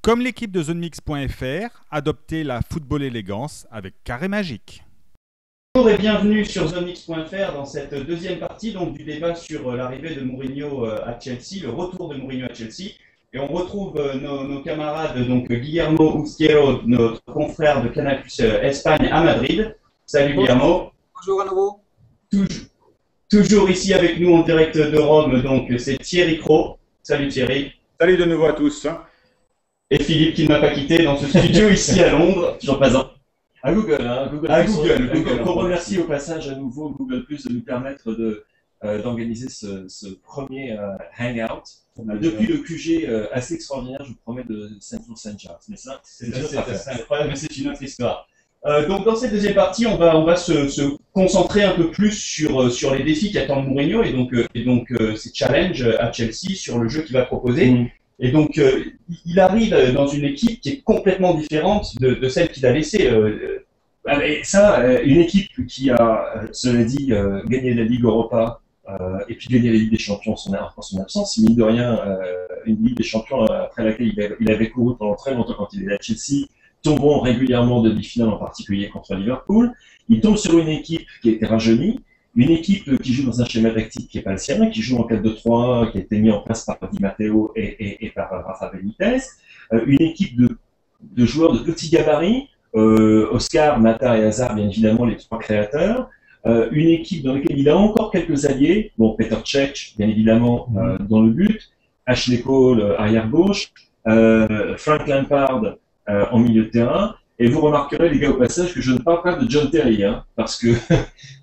Comme l'équipe de ZoneMix.fr, adoptez la football élégance avec Carré Magique. Bonjour et bienvenue sur ZoneMix.fr dans cette deuxième partie donc, du débat sur l'arrivée de Mourinho à Chelsea, le retour de Mourinho à Chelsea. Et on retrouve nos camarades, donc Guillermo Uzquero, notre confrère de Canal+ Espagne à Madrid. Salut Guillermo. Bonjour à nouveau. Toujours ici avec nous en direct de Rome, donc c'est Thierry Cros. Salut Thierry. Salut de nouveau à tous. Et Philippe qui ne m'a pas quitté dans ce studio ici à Londres, toujours présent. À Google, hein, Google. Google. On remercie au passage à nouveau Google Plus de nous permettre d'organiser ce premier hangout depuis le QG assez extraordinaire, je vous promets, de Saint-Charles. Mais ça, c'est incroyable, mais c'est une autre histoire. Donc dans cette deuxième partie, on va se concentrer un peu plus sur les défis qui attendent Mourinho et donc ces challenges à Chelsea sur le jeu qu'il va proposer. Et donc, il arrive dans une équipe qui est complètement différente de celle qu'il a laissée. Et ça, une équipe qui a, cela dit, gagné la Ligue Europa et puis gagné la Ligue des Champions en son absence, mine de rien, une Ligue des Champions après laquelle il avait couru pendant très longtemps quand il était à Chelsea, tombant régulièrement de demi-finale, en particulier contre Liverpool. Il tombe sur une équipe qui était rajeunie, une équipe qui joue dans un schéma tactique qui n'est pas le sien, qui joue en 4-2-3-1, qui a été mis en place par Di Matteo et par Rafa Benitez. Une équipe de joueurs de petits gabarits, Oscar, Mata et Hazard, bien évidemment, les trois créateurs. Une équipe dans laquelle il a encore quelques alliés, bon, Petr Cech, bien évidemment, dans le but, Ashley Cole, arrière-gauche, Frank Lampard en milieu de terrain. Et vous remarquerez, les gars, au passage, que je ne parle pas de John Terry, hein, parce que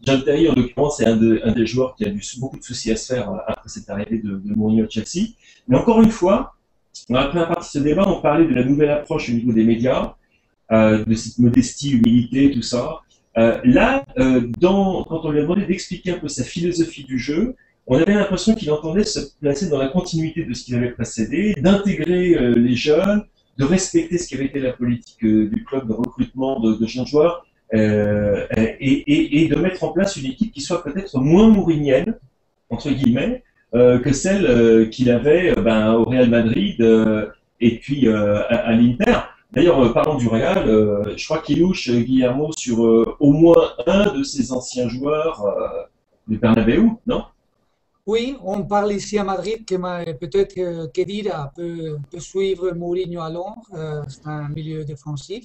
John Terry, en l'occurrence, est un des joueurs qui a eu beaucoup de soucis à se faire après cette arrivée de Mourinho à Chelsea. Mais encore une fois, dans la première partie de ce débat, on parlait de la nouvelle approche au niveau des médias, de cette modestie, humilité, tout ça. Quand on lui a demandé d'expliquer un peu sa philosophie du jeu, on avait l'impression qu'il entendait se placer dans la continuité de ce qui avait précédé, d'intégrer les jeunes, de respecter ce qui avait été la politique du club de recrutement de jeunes joueurs et de mettre en place une équipe qui soit peut-être moins mourinienne, entre guillemets, que celle qu'il avait au Real Madrid et puis à l'Inter. D'ailleurs, parlant du Real, je crois qu'il louche Guillermo sur au moins un de ses anciens joueurs du Bernabéu, non? Oui, on parle ici à Madrid que peut-être Khedira peut suivre Mourinho à Londres, c'est un milieu défensif,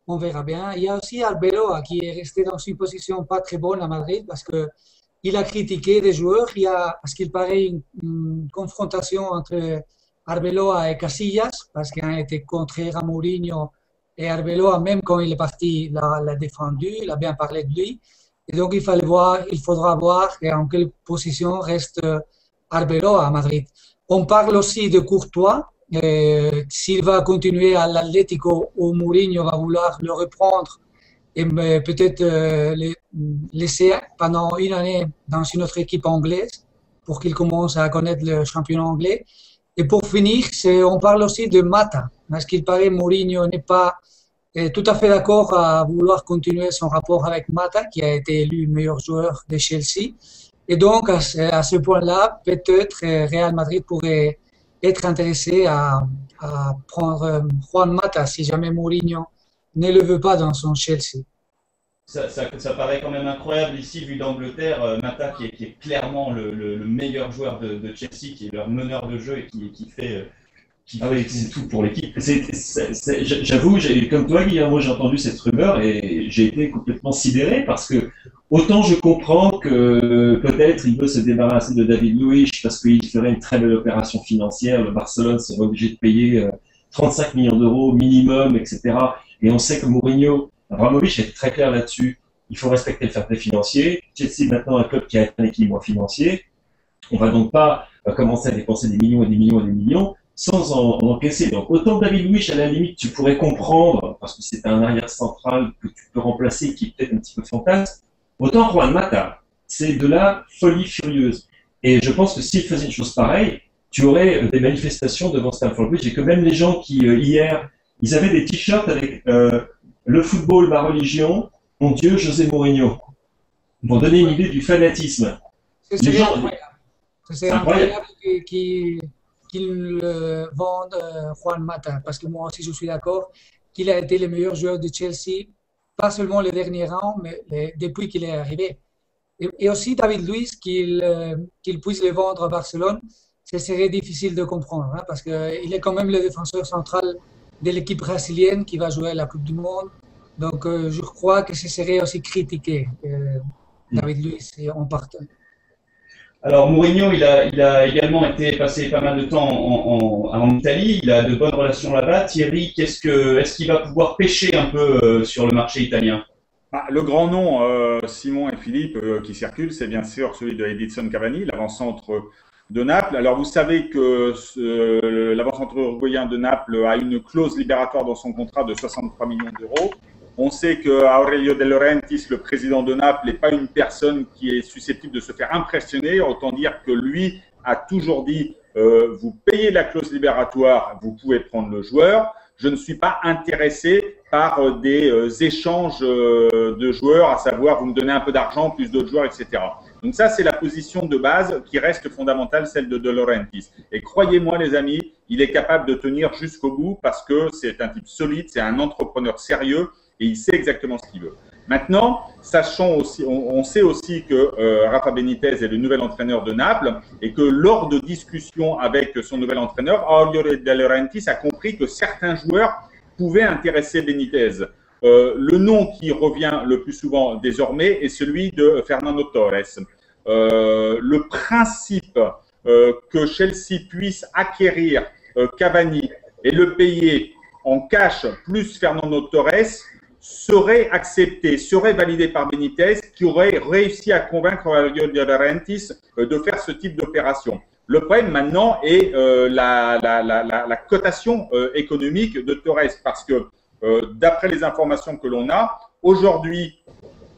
on verra bien. Il y a aussi Arbeloa qui est resté dans une position pas très bonne à Madrid parce qu'il a critiqué des joueurs. Il y a, à ce qu'il paraît, une confrontation entre Arbeloa et Casillas parce qu'il a été contraire à Mourinho et Arbeloa, même quand il est parti, l'a défendu, il a bien parlé de lui. Et donc, il faudra voir en quelle position reste Arbeloa à Madrid. On parle aussi de Courtois. S'il va continuer à l'Atlético ou Mourinho va vouloir le reprendre et peut-être le laisser pendant une année dans une autre équipe anglaise pour qu'il commence à connaître le championnat anglais. Et pour finir, on parle aussi de Mata. Parce qu'il paraît Mourinho n'est pas tout à fait d'accord à vouloir continuer son rapport avec Mata, qui a été élu meilleur joueur de Chelsea. Et donc, à ce point-là, peut-être Real Madrid pourrait être intéressé à prendre Juan Mata si jamais Mourinho ne le veut pas dans son Chelsea. Ça paraît quand même incroyable ici, vu d'Angleterre, Mata qui est clairement le meilleur joueur de Chelsea, qui est leur meneur de jeu et qui fait... c'est tout pour l'équipe. J'avoue, comme toi, Guillermo, j'ai entendu cette rumeur et j'ai été complètement sidéré parce que autant je comprends que peut-être il veut se débarrasser de David Luiz parce qu'il ferait une très belle opération financière. Le Barcelone serait obligé de payer 35 millions d'euros minimum, etc. Et on sait que Mourinho, Abramovich est très clair là-dessus. Il faut respecter le fair play financier. Chelsea est maintenant un club qui a un équilibre financier. On va donc pas commencer à dépenser des millions et des millions et des millions sans en encaisser. Donc, autant David Luiz, à la limite, tu pourrais comprendre, parce que c'est un arrière central que tu peux remplacer, qui est peut-être un petit peu fantasme, autant Juan Mata, c'est de la folie furieuse. Et je pense que s'il faisait une chose pareille, tu aurais des manifestations devant Stamford Bridge, et que même les gens qui, hier, ils avaient des t-shirts avec le football, ma religion, mon Dieu, José Mourinho. Pour donner une idée du fanatisme. C'est incroyable. qu'il vende Juan Mata, parce que moi aussi je suis d'accord qu'il a été le meilleur joueur de Chelsea, pas seulement le dernier round, mais depuis qu'il est arrivé. Et aussi David Luiz, qu'il puisse le vendre à Barcelone, ce serait difficile de comprendre, hein, parce qu'il est quand même le défenseur central de l'équipe brésilienne qui va jouer à la Coupe du Monde. Donc je crois que ce serait aussi critiqué, David Luiz, en partant. Alors Mourinho, il a également été passé pas mal de temps en Italie. Il a de bonnes relations là-bas. Thierry, est-ce qu'il va pouvoir pêcher un peu sur le marché italien? Le grand nom, Simon et Philippe, qui circule, c'est bien sûr celui de Edinson Cavani, l'avant-centre de Naples. Alors vous savez que l'avant-centre uruguayen de Naples a une clause libératoire dans son contrat de 63 millions d'euros. On sait que Aurelio De Laurentiis, le président de Naples, n'est pas une personne qui est susceptible de se faire impressionner. Autant dire que lui a toujours dit vous payez la clause libératoire, vous pouvez prendre le joueur. Je ne suis pas intéressé par des échanges de joueurs, à savoir vous me donnez un peu d'argent, plus d'autres joueurs, etc. Donc ça, c'est la position de base qui reste fondamentale, celle de Laurentiis. Et croyez-moi, les amis, il est capable de tenir jusqu'au bout parce que c'est un type solide, c'est un entrepreneur sérieux et il sait exactement ce qu'il veut. Maintenant, sachant aussi, on sait aussi que Rafa Benitez est le nouvel entraîneur de Naples et que lors de discussions avec son nouvel entraîneur, Aurelio De Laurentiis a compris que certains joueurs pouvaient intéresser Benitez. Le nom qui revient le plus souvent désormais est celui de Fernando Torres. Le principe que Chelsea puisse acquérir Cavani et le payer en cash plus Fernando Torres serait accepté, serait validé par Benitez, qui aurait réussi à convaincre Aurelio De Laurentiis de faire ce type d'opération. Le problème maintenant est la cotation économique de Torres, parce que d'après les informations que l'on a, aujourd'hui,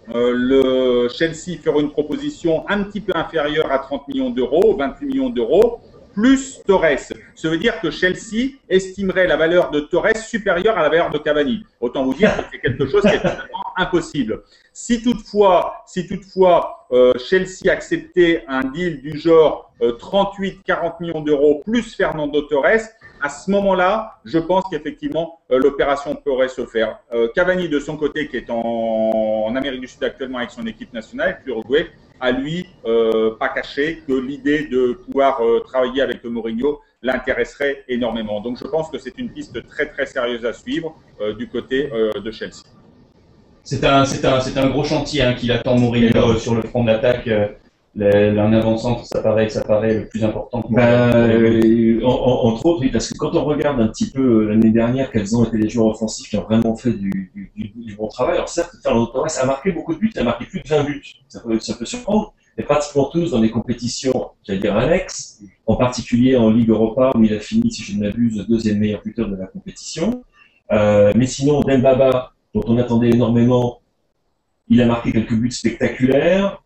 le Chelsea fera une proposition un petit peu inférieure à 30 millions d'euros, 28 millions d'euros, plus Torres. Ça veut dire que Chelsea estimerait la valeur de Torres supérieure à la valeur de Cavani. Autant vous dire que c'est quelque chose qui est totalement impossible. Si toutefois Chelsea acceptait un deal du genre 38-40 millions d'euros plus Fernando Torres, à ce moment-là, je pense qu'effectivement, l'opération pourrait se faire. Cavani, de son côté, qui est en Amérique du Sud actuellement avec son équipe nationale, avec l'Uruguay, a lui pas caché que l'idée de pouvoir travailler avec le Mourinho l'intéresserait énormément. Donc je pense que c'est une piste très très sérieuse à suivre du côté de Chelsea. C'est un gros chantier hein, qu'il attend Mourinho sur le front d'attaque. Un avant-centre, ça paraît le plus important. Entre autres, oui, parce que quand on regarde un petit peu l'année dernière quels ont été les joueurs offensifs qui ont vraiment fait du bon travail, alors certes, Fernando Torres a marqué beaucoup de buts, il a marqué plus de 20 buts, ça peut surprendre, mais pratiquement tous dans des compétitions, j'allais dire annexes, en particulier en Ligue Europa où il a fini, si je ne m'abuse, deuxième meilleur buteur de la compétition. Mais sinon, Dembaba, dont on attendait énormément, il a marqué quelques buts spectaculaires.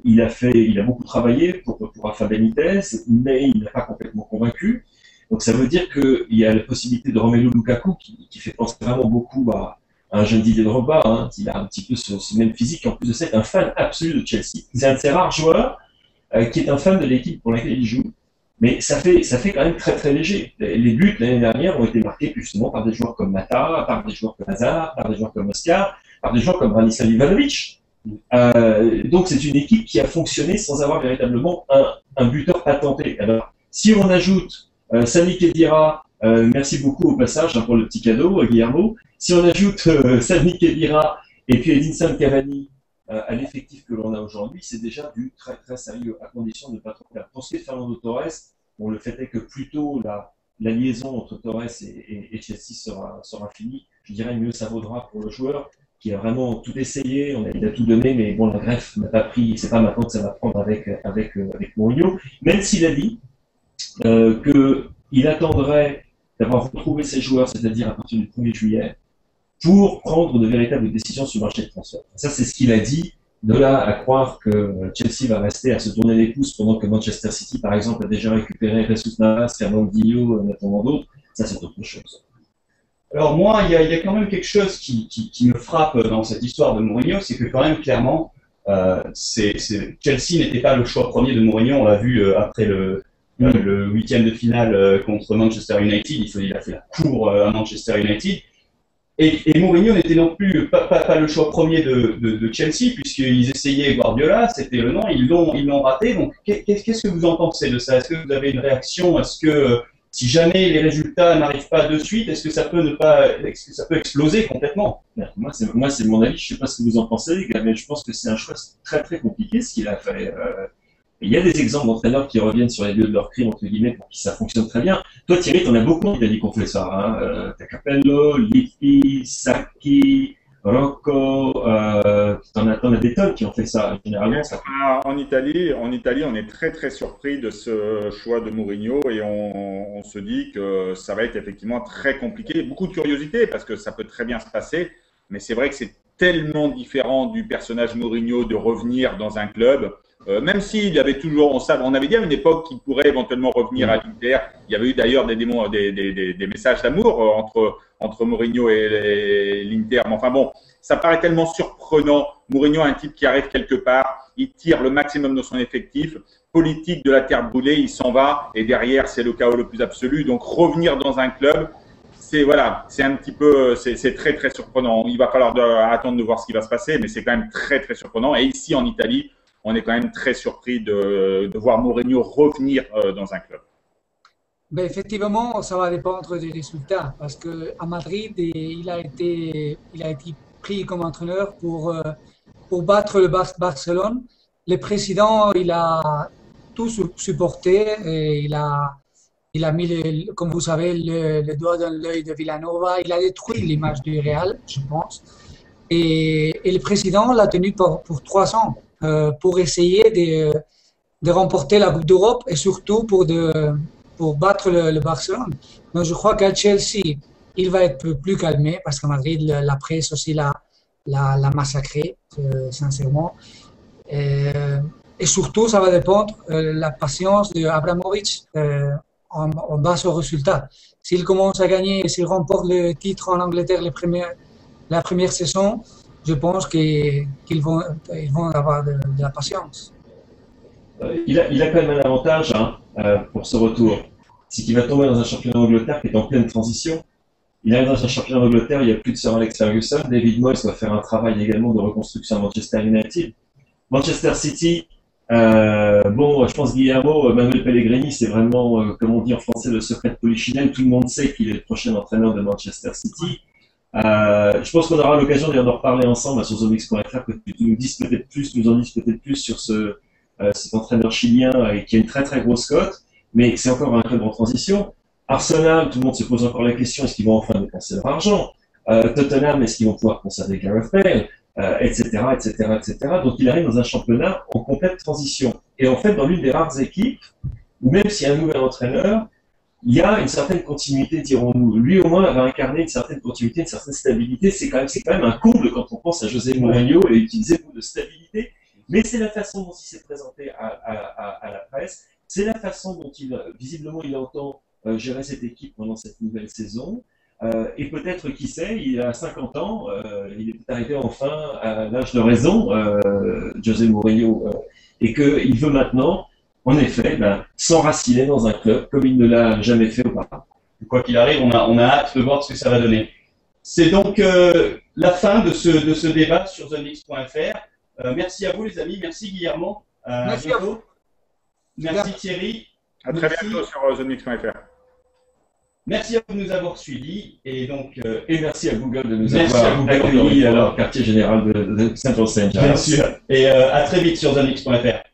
Il a beaucoup travaillé pour Rafa Benitez, mais il n'a pas complètement convaincu. Donc ça veut dire qu'il y a la possibilité de Romelu Lukaku qui fait penser vraiment beaucoup à un jeune Didier Drogba, hein, qui a un petit peu ce même physique. En plus de ça, est un fan absolu de Chelsea. C'est un de ces rares joueurs qui est un fan de l'équipe pour laquelle il joue. Mais ça fait quand même très très léger. Les buts l'année dernière ont été marqués justement par des joueurs comme Mata, par des joueurs comme Hazard, par des joueurs comme Oscar, par des joueurs comme Branislav Ivanovic. Donc c'est une équipe qui a fonctionné sans avoir véritablement un buteur patenté. Alors si on ajoute Sami Khedira, merci beaucoup au passage hein, pour le petit cadeau, Guillermo. Si on ajoute Sami Khedira et puis Edinson Cavani à l'effectif que l'on a aujourd'hui, c'est déjà du très très sérieux, à condition de ne pas trop faire. Pour ce qui est de Fernando Torres, bon, le fait est que plutôt la liaison entre Torres et Chelsea sera finie. Je dirais mieux ça vaudra pour le joueur qui a vraiment tout essayé, il a tout donné, mais bon, la greffe n'a pas pris, c'est pas maintenant que ça va prendre avec Mourinho, même s'il a dit qu'il attendrait d'avoir retrouvé ses joueurs, c'est-à-dire à partir du 1er juillet, pour prendre de véritables décisions sur le marché de transfert. Ça, c'est ce qu'il a dit. De là à croire que Chelsea va rester à se tourner les pouces pendant que Manchester City, par exemple, a déjà récupéré Jesus Navas, Fernandinho, en attendant d'autres, ça, c'est autre chose. Alors moi, il y a quand même quelque chose qui me frappe dans cette histoire de Mourinho, c'est que quand même, clairement, Chelsea n'était pas le choix premier de Mourinho. On l'a vu après le huitième de finale contre Manchester United. Il a fait la cour à Manchester United. Et Mourinho n'était non plus pas le choix premier de Chelsea, puisqu'ils essayaient Guardiola, c'était le nom, ils l'ont raté. Donc qu'est-ce que vous en pensez de ça? Est-ce que vous avez une réaction? Est-ce que si jamais les résultats n'arrivent pas de suite, est-ce que ça peut exploser complètement? Moi, c'est mon avis. Je ne sais pas ce que vous en pensez, les gars, mais je pense que c'est un choix très très compliqué ce qu'il a fait. Il y a des exemples d'entraîneurs qui reviennent sur les lieux de leur crime, entre guillemets, pour qui ça fonctionne très bien. Toi, Thierry, t'en as beaucoup en Italie qu'on fait ça. Hein. T'as Capello, Lippi, Sacchi, Rocco, t'en as des tonnes qui ont fait ça. Généralement, ça fait... En Italie, on est très très surpris de ce choix de Mourinho et on se dit que ça va être effectivement très compliqué. Beaucoup de curiosité parce que ça peut très bien se passer, mais c'est vrai que c'est tellement différent du personnage Mourinho de revenir dans un club. Même s'il y avait toujours, on avait dit à une époque qu'il pourrait éventuellement revenir à l'Inter. Il y avait eu d'ailleurs des messages d'amour entre Mourinho et l'Inter. Mais enfin bon, ça paraît tellement surprenant. Mourinho, un type qui arrive quelque part, il tire le maximum de son effectif. Politique de la terre brûlée, il s'en va et derrière c'est le chaos le plus absolu. Donc revenir dans un club, c'est un petit peu, c'est très très surprenant. Il va falloir attendre de voir ce qui va se passer, mais c'est quand même très très surprenant. Et ici en Italie, on est quand même très surpris de voir Mourinho revenir dans un club. Ben, effectivement, ça va dépendre des résultats parce qu'à Madrid, il a été pris comme entraîneur pour battre le Barcelone. Le président, il a tout supporté et il a mis, comme vous savez, le doigt dans l'œil de Villanova. Il a détruit l'image du Real, je pense. Et le président l'a tenu pour 3 ans. Pour essayer de remporter la Coupe d'Europe et surtout pour battre le Barcelone. Donc je crois qu'à Chelsea, il va être plus calmé parce qu'à Madrid, la presse aussi l'a massacré, sincèrement. Et surtout, ça va dépendre de la patience d'Abramovich en base au résultat. S'il commence à gagner, s'il remporte le titre en Angleterre la première saison, je pense qu'ils vont avoir de la patience. Il a quand même un avantage pour ce retour. C'est qu'il va tomber dans un championnat d'Angleterre qui est en pleine transition. Il arrive dans un championnat d'Angleterre, il n'y a plus de Sir Alex Ferguson. David Moyes va faire un travail également de reconstruction à Manchester United. Manchester City, je pense Guillermo, Manuel Pellegrini, c'est vraiment, comme on dit en français, le secret de Polichinelle. Tout le monde sait qu'il est le prochain entraîneur de Manchester City. Je pense qu'on aura l'occasion d'en reparler ensemble sur ZoneX.fr, que tu nous en dises peut-être plus sur cet entraîneur chilien qui a une très très grosse cote, mais c'est encore un club en transition. Arsenal, tout le monde se pose encore la question, est-ce qu'ils vont enfin dépenser leur argent? Tottenham, est-ce qu'ils vont pouvoir conserver Gareth Bale, etc., etc., etc. Donc il arrive dans un championnat en complète transition. Et en fait, dans l'une des rares équipes, où même s'il y a un nouvel entraîneur, il y a une certaine continuité, dirons-nous. Lui, au moins, va incarner une certaine continuité, une certaine stabilité. C'est quand même un comble quand on pense à José Mourinho et utiliser le mot de stabilité. Mais c'est la façon dont il s'est présenté à la presse. C'est la façon dont visiblement, il entend gérer cette équipe pendant cette nouvelle saison. Et peut-être, qui sait, il a 50 ans, il est arrivé enfin à l'âge de raison, José Mourinho, et qu'il veut maintenant, en effet, s'enraciner dans un club comme il ne l'a jamais fait auparavant. Quoi qu'il arrive, on a hâte de voir ce que ça va donner. C'est donc la fin de ce débat sur ZoneX.fr. Merci à vous les amis, merci Guillermo. Merci à vous. Merci Thierry. À très bientôt sur ZoneX.fr. Merci à vous de nous avoir suivis et donc et merci à Google de nous avoir accueillis à leur quartier général de Saint-Joseph. Bien sûr. Et à très vite sur ZoneX.fr.